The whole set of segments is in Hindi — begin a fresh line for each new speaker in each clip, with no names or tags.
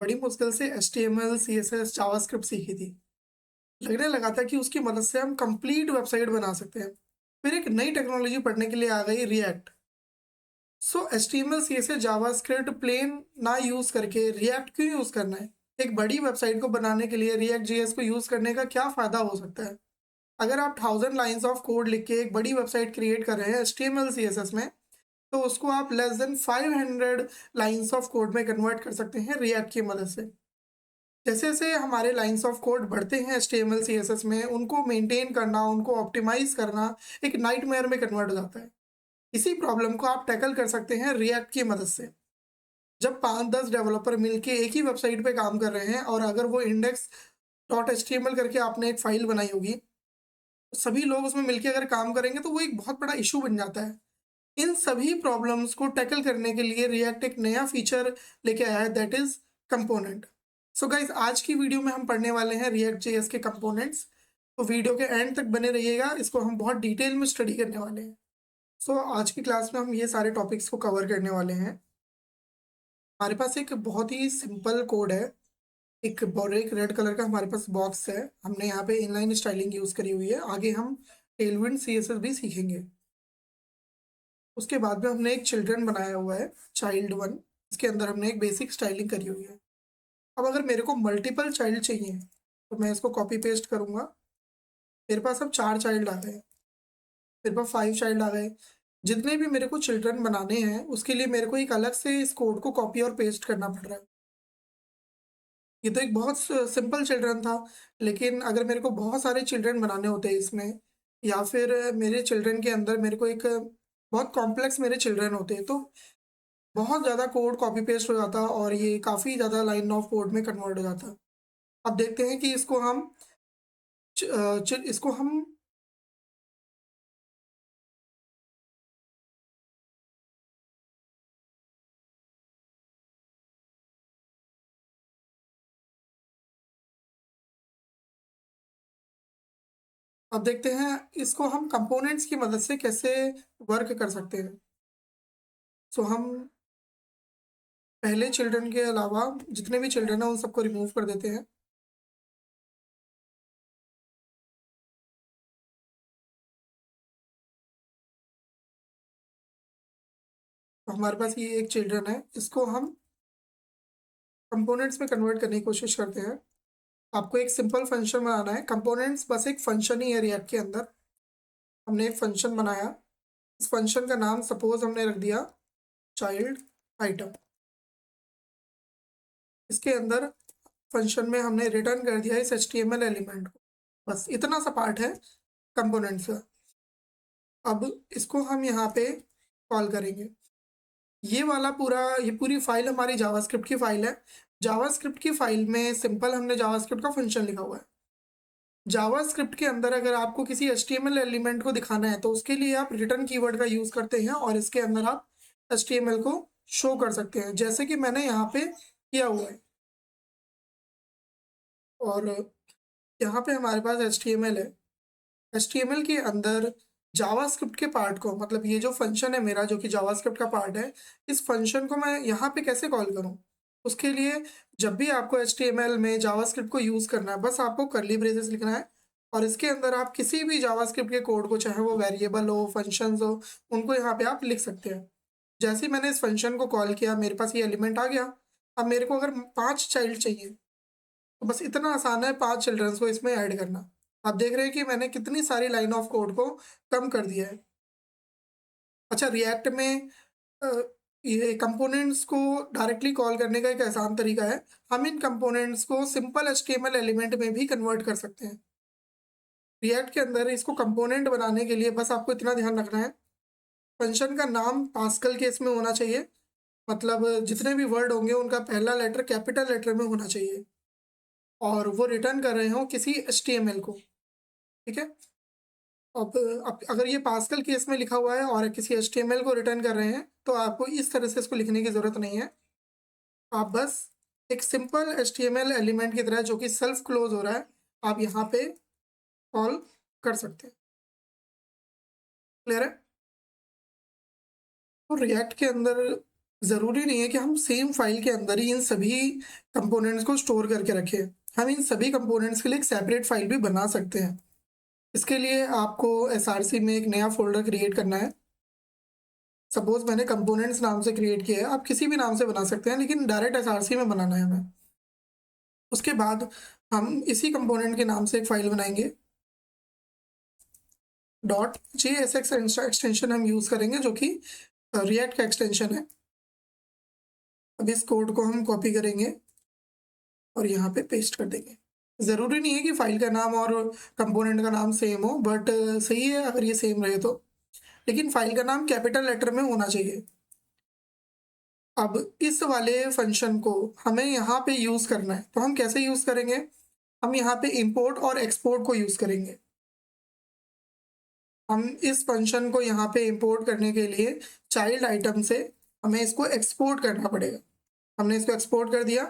बड़ी मुश्किल से HTML, CSS, जावास्क्रिप्ट सीखी थी। लगने लगा था कि उसकी मदद से हम कंप्लीट वेबसाइट बना सकते हैं। फिर एक नई टेक्नोलॉजी पढ़ने के लिए आ गई रिएक्ट। सो HTML, CSS, जावास्क्रिप्ट प्लेन ना यूज़ करके रिएक्ट क्यों यूज़ करना है? एक बड़ी वेबसाइट को बनाने के लिए रिएक्ट जेएस को यूज़ करने का क्या फ़ायदा हो सकता है? अगर आप 1000 लाइन्स ऑफ कोड लिख के एक बड़ी वेबसाइट क्रिएट कर रहे हैं HTML, CSS में, तो उसको आप less than 500 lines of code में कन्वर्ट कर सकते हैं रिएक्ट की मदद से। जैसे-जैसे हमारे लाइन्स ऑफ कोड बढ़ते हैं HTML, CSS में, उनको मेंटेन करना, उनको ऑप्टिमाइज़ करना एक नाइटमेयर में कन्वर्ट हो जाता है। इसी प्रॉब्लम को आप टैकल कर सकते हैं रिएक्ट की मदद से। जब 5-10 डेवलपर मिलके एक ही वेबसाइट पे काम कर रहे हैं और अगर वो index.html करके आपने एक फ़ाइल बनाई होगी, तो सभी लोग उसमें मिलके अगर काम करेंगे तो वो एक बहुत बड़ा इश्यू बन जाता है। इन सभी प्रॉब्लम्स को टैकल करने के लिए रिएक्ट एक नया फीचर लेके आया है that is component. So guys आज की वीडियो में हम पढ़ने वाले हैं रिएक्ट जेएस के कंपोनेंट्स। तो वीडियो के एंड तक बने रहिएगा, इसको हम बहुत डिटेल में स्टडी करने वाले हैं। सो आज की क्लास में हम ये सारे टॉपिक्स को कवर करने वाले हैं। हमारे पास एक बहुत ही सिंपल कोड है, एक रेड कलर का हमारे पास बॉक्स है। हमने यहाँ पे इनलाइन स्टाइलिंग यूज़ करी हुई है। आगे हम टेलविंड सीएसएस भी सीखेंगे। उसके बाद में हमने एक चिल्ड्रन बनाया हुआ है, चाइल्ड वन। इसके अंदर हमने एक बेसिक स्टाइलिंग करी हुई है। अब अगर मेरे को मल्टीपल चाइल्ड चाहिए तो मैं इसको कॉपी पेस्ट करूँगा। मेरे पास अब 4 चाइल्ड आ गए, मेरे पास 5 चाइल्ड आ गए। जितने भी मेरे को चिल्ड्रन बनाने हैं उसके लिए मेरे को एक अलग से इस कोड को कॉपी और पेस्ट करना पड़ रहा है। ये तो एक बहुत सिंपल चिल्ड्रन था, लेकिन अगर मेरे को बहुत सारे चिल्ड्रन बनाने होते हैं इसमें, या फिर मेरे चिल्ड्रन के अंदर मेरे को एक बहुत कॉम्प्लेक्स मेरे चिल्ड्रन होते हैं, तो बहुत ज़्यादा कोड कॉपी पेस्ट हो जाता और ये काफ़ी ज़्यादा लाइन ऑफ कोड में कन्वर्ट हो जाता। अब देखते हैं कि इसको हम अब देखते हैं इसको हम कंपोनेंट्स की मदद से कैसे वर्क कर सकते हैं। सो हम पहले चिल्ड्रन के अलावा जितने भी चिल्ड्रन हैं उन सबको रिमूव कर देते हैं। तो हमारे पास ये एक चिल्ड्रन है, इसको हम कंपोनेंट्स में कन्वर्ट करने की कोशिश करते हैं। आपको एक सिंपल फंक्शन बनाना है। कंपोनेंट्स बस एक फंक्शन ही है रिएक्ट के अंदर। हमने एक फंक्शन बनाया, इस फंक्शन का नाम सपोज हमने रख दिया चाइल्ड आइटम। इसके अंदर फंक्शन में हमने रिटर्न कर दिया इस HTML एलिमेंट को। बस इतना सा पार्ट है कंपोनेंट्स का। अब इसको हम यहाँ पे कॉल करेंगे। ये पूरी फाइल हमारी जावास्क्रिप्ट की फाइल है। जावास्क्रिप्ट की फाइल में सिंपल हमने जावास्क्रिप्ट का फंक्शन लिखा हुआ है। जावास्क्रिप्ट के अंदर अगर आपको किसी HTML एलिमेंट को दिखाना है तो उसके लिए आप रिटर्न कीवर्ड का यूज़ करते हैं और इसके अंदर आप HTML को शो कर सकते हैं, जैसे कि मैंने यहाँ पे किया हुआ है। और यहाँ पे हमारे पास HTML है। HTML के अंदर जावास्क्रिप्ट के पार्ट को, मतलब ये जो फंक्शन है मेरा जो कि जावास्क्रिप्ट का पार्ट है, इस फंक्शन को मैं यहाँ पे कैसे कॉल करूँ? उसके लिए जब भी आपको HTML में जावास्क्रिप्ट को यूज़ करना है, बस आपको कर्ली ब्रेसेस लिखना है और इसके अंदर आप किसी भी जावास्क्रिप्ट के कोड को, चाहे वो वेरिएबल हो, फंक्शंस हो, उनको यहाँ पे आप लिख सकते हैं। जैसे ही मैंने इस फंक्शन को कॉल किया, मेरे पास ये एलिमेंट आ गया। अब मेरे को अगर 5 चाइल्ड चाहिए, तो बस इतना आसान है 5 चिल्ड्रंस को इसमें ऐड करना। आप देख रहे हैं कि मैंने कितनी सारी लाइन ऑफ कोड को कम कर दिया है। अच्छा, रिएक्ट में अ, ये कंपोनेंट्स को डायरेक्टली कॉल करने का एक आसान तरीका है। हम इन कंपोनेंट्स को सिंपल HTML एलिमेंट में भी कन्वर्ट कर सकते हैं। रिएक्ट के अंदर इसको कंपोनेंट बनाने के लिए बस आपको इतना ध्यान रखना है, फंक्शन का नाम पास्कल केस में होना चाहिए। मतलब जितने भी वर्ड होंगे उनका पहला लेटर कैपिटल लेटर में होना चाहिए और वो रिटर्न कर रहे हों किसी HTML को, ठीक है? अब अगर ये पास्कल केस में लिखा हुआ है और किसी HTML को रिटर्न कर रहे हैं, तो आपको इस तरह से इसको लिखने की ज़रूरत नहीं है। आप बस एक सिंपल HTML एलिमेंट की तरह जो कि सेल्फ क्लोज हो रहा है, आप यहाँ पे कॉल कर सकते हैं। क्लियर है? तो रिएक्ट के अंदर ज़रूरी नहीं है कि हम सेम फाइल के अंदर ही इन सभी कंपोनेंट्स को स्टोर करके रखें। हम इन सभी कंपोनेंट्स के लिए एक सेपरेट फाइल भी बना सकते हैं। इसके लिए आपको एसआरसी में एक नया फ़ोल्डर क्रिएट करना है। सपोज़ मैंने कंपोनेंट्स नाम से क्रिएट किया है, आप किसी भी नाम से बना सकते हैं, लेकिन डायरेक्ट एसआरसी में बनाना है हमें। उसके बाद हम इसी कंपोनेंट के नाम से एक फ़ाइल बनाएँगे। .jsx एक्सटेंशन हम यूज़ करेंगे, जो कि रिएक्ट का एक्सटेंशन है। अब इस कोड को हम कॉपी करेंगे और यहाँ पे पेस्ट कर देंगे। ज़रूरी नहीं है कि फ़ाइल का नाम और कंपोनेंट का नाम सेम हो, बट सही है अगर ये सेम रहे तो। लेकिन फ़ाइल का नाम कैपिटल लेटर में होना चाहिए। अब इस वाले फंक्शन को हमें यहाँ पे यूज़ करना है, तो हम कैसे यूज़ करेंगे? हम यहाँ पे इम्पोर्ट और एक्सपोर्ट को यूज़ करेंगे। हम इस फंक्शन को यहाँ पे इम्पोर्ट करने के लिए चाइल्ड आइटम से हमें इसको एक्सपोर्ट करना पड़ेगा। हमने इसको एक्सपोर्ट कर दिया।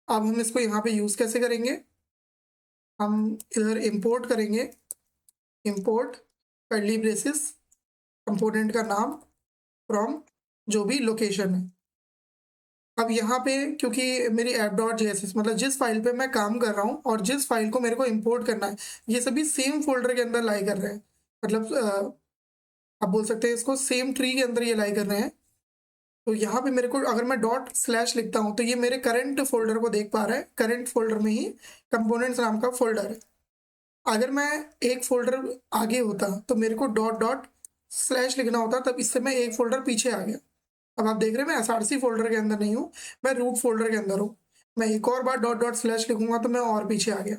अब हम इसको यहाँ पे यूज़ कैसे करेंगे? हम इधर इम्पोर्ट करेंगे, इम्पोर्ट कर्ली ब्रेसेस कंपोनेंट का नाम फ्रॉम जो भी लोकेशन है। अब यहाँ पे क्योंकि मेरी app.js मतलब जिस फाइल पे मैं काम कर रहा हूँ और जिस फाइल को मेरे को इंपोर्ट करना है, ये सभी सेम फोल्डर के अंदर लाई कर रहे हैं। मतलब आप बोल सकते हैं इसको सेम ट्री के अंदर ये लाई कर रहे हैं। तो यहाँ पे मेरे को अगर मैं ./ लिखता हूँ तो ये मेरे करंट फोल्डर को देख पा रहा है। करंट फोल्डर में ही कंपोनेंट्स नाम का फोल्डर है। अगर मैं एक फोल्डर आगे होता तो मेरे को ./ लिखना होता, तब इससे मैं एक फोल्डर पीछे आ गया। अब आप देख रहे हैं मैं एसआरसी फोल्डर के अंदर नहीं हूँ, मैं रूट फोल्डर के अंदर हूँ। मैं एक और बार ./ लिखूंगा तो मैं और पीछे आ गया।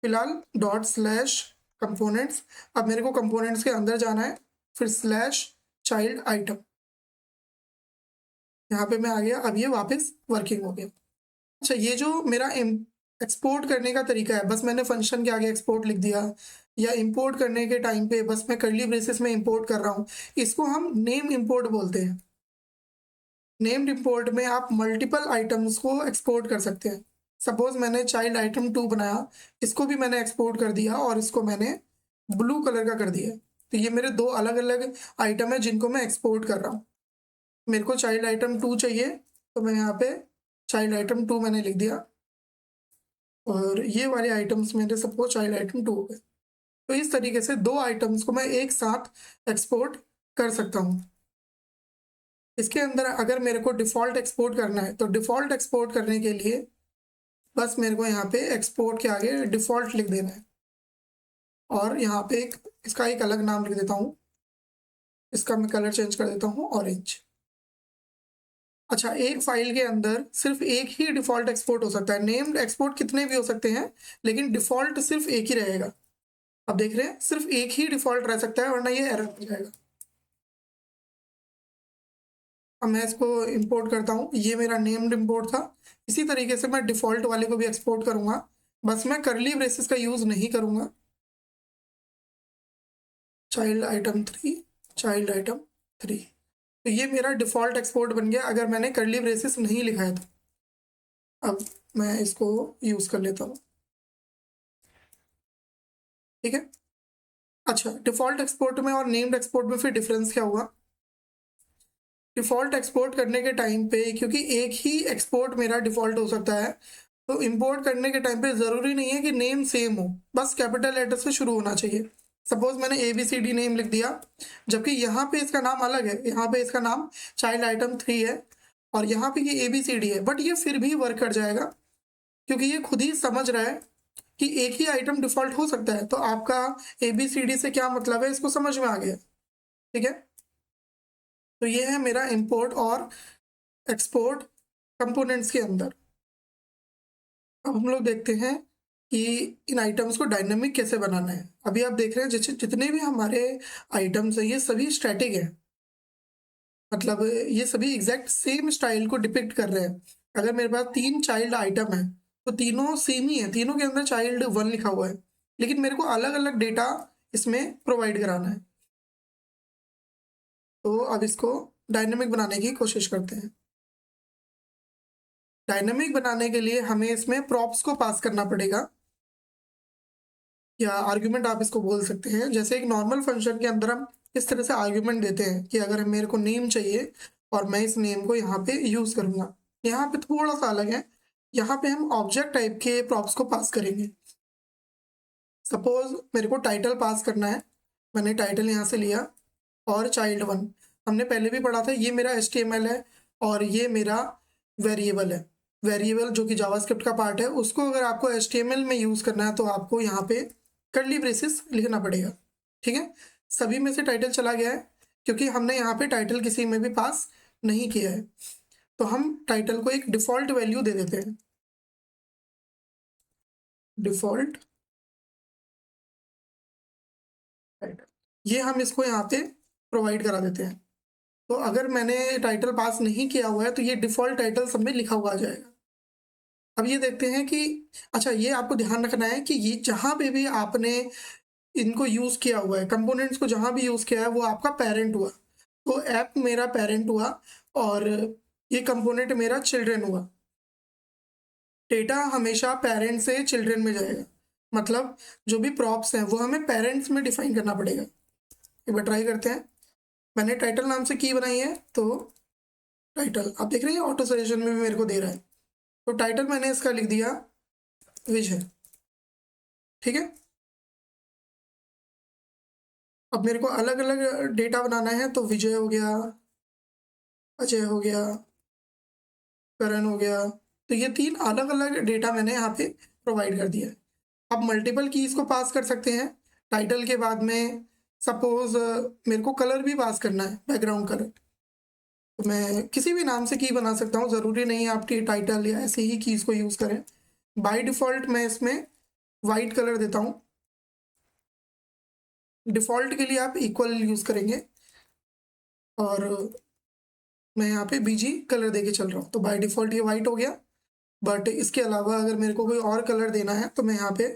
फिलहाल ./कंपोनेंट्स। अब मेरे को कंपोनेंट्स के अंदर जाना है, फिर /चाइल्ड आइटम। यहाँ पे मैं आ गया। अब ये वापस वर्किंग हो गया। अच्छा, ये जो मेरा एक्सपोर्ट करने का तरीका है, बस मैंने फंक्शन के आगे एक्सपोर्ट लिख दिया, या इंपोर्ट करने के टाइम पे बस मैं कर्ली ब्रेसेस में इंपोर्ट कर रहा हूँ, इसको हम नेम इंपोर्ट बोलते हैं। नेम्ड इंपोर्ट में आप मल्टीपल आइटम्स को एक्सपोर्ट कर सकते हैं। सपोज मैंने चाइल्ड आइटम 2 बनाया, इसको भी मैंने एक्सपोर्ट कर दिया और इसको मैंने ब्लू कलर का कर दिया। तो ये मेरे दो अलग अलग आइटम है जिनको मैं एक्सपोर्ट कर रहा हूँ। मेरे को चाइल्ड आइटम 2 चाहिए, तो मैं यहाँ पे चाइल्ड आइटम 2 मैंने लिख दिया, और ये वाले आइटम्स मेरे सपोज चाइल्ड आइटम 2 हो गए। तो इस तरीके से दो आइटम्स को मैं एक साथ एक्सपोर्ट कर सकता हूँ। इसके अंदर अगर मेरे को डिफ़ॉल्ट एक्सपोर्ट करना है, तो डिफ़ॉल्ट एक्सपोर्ट करने के लिए बस मेरे को यहाँ पे एक्सपोर्ट के आगे डिफ़ॉल्ट लिख देना है, और यहाँ पे इसका एक अलग नाम लिख देता हूँ। इसका मैं कलर चेंज कर देता हूँ ऑरेंज। अच्छा, एक फाइल के अंदर सिर्फ एक ही डिफ़ॉल्ट एक्सपोर्ट हो सकता है। नेम्ड एक्सपोर्ट कितने भी हो सकते हैं, लेकिन डिफ़ॉल्ट सिर्फ एक ही रहेगा। अब देख रहे हैं, सिर्फ एक ही डिफ़ॉल्ट रह सकता है, वरना ये एरर हो जाएगा। अब मैं इसको इंपोर्ट करता हूँ। ये मेरा नेम्ड इंपोर्ट था। इसी तरीके से मैं डिफ़ॉल्ट वाले को भी एक्सपोर्ट करूँगा, बस मैं कर्ली ब्रेसेस का यूज़ नहीं करूँगा। Child item 3, child item 3। तो ये मेरा डिफ़ॉल्ट एक्सपोर्ट बन गया अगर मैंने कर्ली ब्रेसेस नहीं लिखा है तो। अब मैं इसको यूज़ कर लेता हूँ, ठीक है। अच्छा, डिफ़ॉल्ट एक्सपोर्ट में और नेम्ड एक्सपोर्ट में फिर डिफरेंस क्या हुआ? डिफ़ॉल्ट एक्सपोर्ट करने के टाइम पे, क्योंकि एक ही एक्सपोर्ट मेरा डिफ़ॉल्ट हो सकता है, तो इंपोर्ट करने के टाइम पे ज़रूरी नहीं है कि नेम सेम हो, बस कैपिटल लेटर से शुरू होना चाहिए। सपोज़ मैंने ABCD नेम लिख दिया, जबकि यहाँ पे इसका नाम अलग है। यहाँ पे इसका नाम चाइल्ड आइटम 3 है, और यहाँ पे ये ABCD है, बट ये फिर भी वर्क कर जाएगा, क्योंकि ये खुद ही समझ रहा है कि एक ही आइटम डिफ़ॉल्ट हो सकता है। तो आपका ABCD से क्या मतलब है, इसको समझ में आ गया, ठीक है। तो ये है मेरा इंपोर्ट और एक्सपोर्ट कंपोनेंट्स के अंदर। अब हम लोग देखते हैं कि इन आइटम्स को डायनामिक कैसे बनाना है। अभी आप देख रहे हैं जितने भी हमारे आइटम्स हैं, ये सभी स्टैटिक हैं। मतलब ये सभी एग्जैक्ट सेम स्टाइल को डिपिक्ट कर रहे हैं। अगर मेरे पास 3 चाइल्ड आइटम है, तो तीनों सेम ही है, तीनों के अंदर चाइल्ड 1 लिखा हुआ है, लेकिन मेरे को अलग अलग डेटा इसमें प्रोवाइड कराना है। तो अब इसको डायनामिक बनाने की कोशिश करते हैं। डायनामिक बनाने के लिए हमें इसमें प्रॉप्स को पास करना पड़ेगा, या आर्ग्यूमेंट आप इसको बोल सकते हैं। जैसे एक नॉर्मल फंक्शन के अंदर हम इस तरह से आर्ग्यूमेंट देते हैं कि अगर मेरे को नेम चाहिए और मैं इस नेम को यहाँ पे यूज़ करूँगा। यहाँ पे थोड़ा सा अलग है, यहाँ पे हम ऑब्जेक्ट टाइप के प्रॉप्स को पास करेंगे। सपोज मेरे को टाइटल पास करना है, मैंने टाइटल यहाँ से लिया और child1 हमने पहले भी पढ़ा था, ये मेरा HTML है और ये मेरा वेरिएबल है। वेरिएबल जो कि जावास्क्रिप्ट का पार्ट है, उसको अगर आपको HTML में यूज़ करना है तो आपको यहाँ पे कर्ली ब्रेसेस लिखना पड़ेगा। ठीक है, सभी में से टाइटल चला गया है क्योंकि हमने यहाँ पे टाइटल किसी में भी पास नहीं किया है। तो हम टाइटल को एक डिफ़ॉल्ट वैल्यू दे देते हैं, डिफ़ॉल्ट टाइटल, ये हम इसको यहाँ पे प्रोवाइड करा देते हैं। तो अगर मैंने टाइटल पास नहीं किया हुआ है तो ये डिफ़ॉल्ट टाइटल सब में लिखा हुआ आ जाएगा। अब ये देखते हैं कि अच्छा, ये आपको ध्यान रखना है कि ये जहाँ पे भी आपने इनको यूज़ किया हुआ है, कंपोनेंट्स को जहाँ भी यूज़ किया है, वो आपका पेरेंट हुआ। तो ऐप मेरा पेरेंट हुआ और ये कंपोनेंट मेरा चिल्ड्रन हुआ। डेटा हमेशा पेरेंट से चिल्ड्रन में जाएगा, मतलब जो भी प्रॉप्स हैं वो हमें पेरेंट्स में डिफाइन करना पड़ेगा। एक बार ट्राई करते हैं। मैंने टाइटल नाम से की बनाई है, तो टाइटल आप देख रहे हैं ऑटो सजेशन में भी मेरे को दे रहा है। तो टाइटल मैंने इसका लिख दिया विजय। ठीक है, अब मेरे को अलग अलग डेटा बनाना है, तो विजय हो गया, अजय हो गया, करण हो गया। तो ये 3 अलग अलग डेटा मैंने यहाँ पे प्रोवाइड कर दिया है। अब मल्टीपल कीज़ को पास कर सकते हैं टाइटल के बाद में। सपोज मेरे को कलर भी पास करना है, बैकग्राउंड कलर, तो मैं किसी भी नाम से की बना सकता हूँ, ज़रूरी नहीं है आपकी टाइटल या ऐसे ही कीज़ को यूज़ करें। बाय डिफ़ॉल्ट मैं इसमें वाइट कलर देता हूँ। डिफ़ॉल्ट के लिए आप इक्वल यूज़ करेंगे और मैं यहाँ पे बीजी कलर देके चल रहा हूँ, तो बाय डिफ़ॉल्ट ये वाइट हो गया। बट इसके अलावा अगर मेरे को कोई और कलर देना है तो मैं यहाँ पे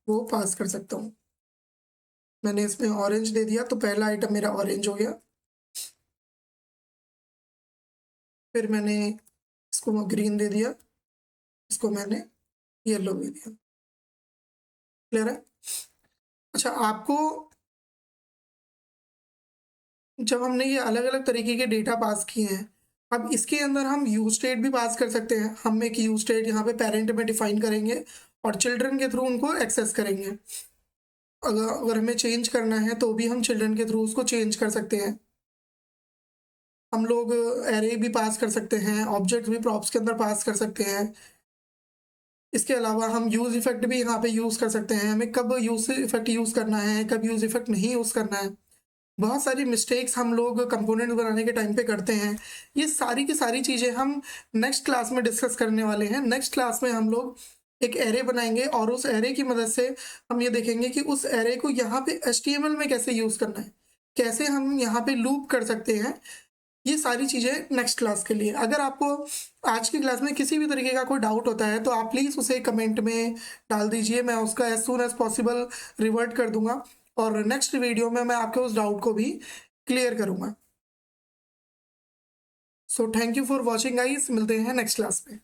वो पास कर सकता हूँ। मैंने इसमें ऑरेंज दे दिया, तो पहला आइटम मेरा ऑरेंज हो गया। फिर मैंने इसको ग्रीन दे दिया, इसको मैंने येलो दे दिया। क्लियर है? अच्छा, आपको जब हमने ये अलग-अलग तरीके के डेटा पास किए हैं, अब इसके अंदर हम यूज़ स्टेट भी पास कर सकते हैं। हम एक यूज़ स्टेट यहाँ पे पेरेंट में डिफाइन करेंगे और चिल्ड्रन के थ्रू उनको एक्सेस करेंगे। अगर हमें चेंज करना है तो भी हम चिल्ड्रन के थ्रू उसको चेंज कर सकते हैं। हम लोग एरे भी पास कर सकते हैं, ऑब्जेक्ट भी प्रॉप्स के अंदर पास कर सकते हैं। इसके अलावा हम यूज़ इफ़ेक्ट भी यहाँ पे यूज़ कर सकते हैं। हमें कब यूज़ इफ़ेक्ट यूज़ करना है, कब यूज़ इफ़ेक्ट नहीं यूज़ करना है। बहुत सारी मिस्टेक्स हम लोग कंपोनेंट बनाने के टाइम पे करते हैं। ये सारी की सारी चीज़ें हम नेक्स्ट क्लास में डिस्कस करने वाले हैं। नेक्स्ट क्लास में हम लोग एक एरे बनाएँगे और उस एरे की मदद से हम ये देखेंगे कि उस एरे को यहाँ पे HTML में कैसे यूज़ करना है, कैसे हम यहाँ पे लूप कर सकते हैं। ये सारी चीज़ें नेक्स्ट क्लास के लिए। अगर आपको आज की क्लास में किसी भी तरीके का कोई डाउट होता है तो आप प्लीज़ उसे कमेंट में डाल दीजिए, मैं उसका as soon as possible revert कर दूँगा और नेक्स्ट वीडियो में मैं आपके उस डाउट को भी क्लियर करूँगा। So thank you for watching guys, मिलते हैं नेक्स्ट क्लास में।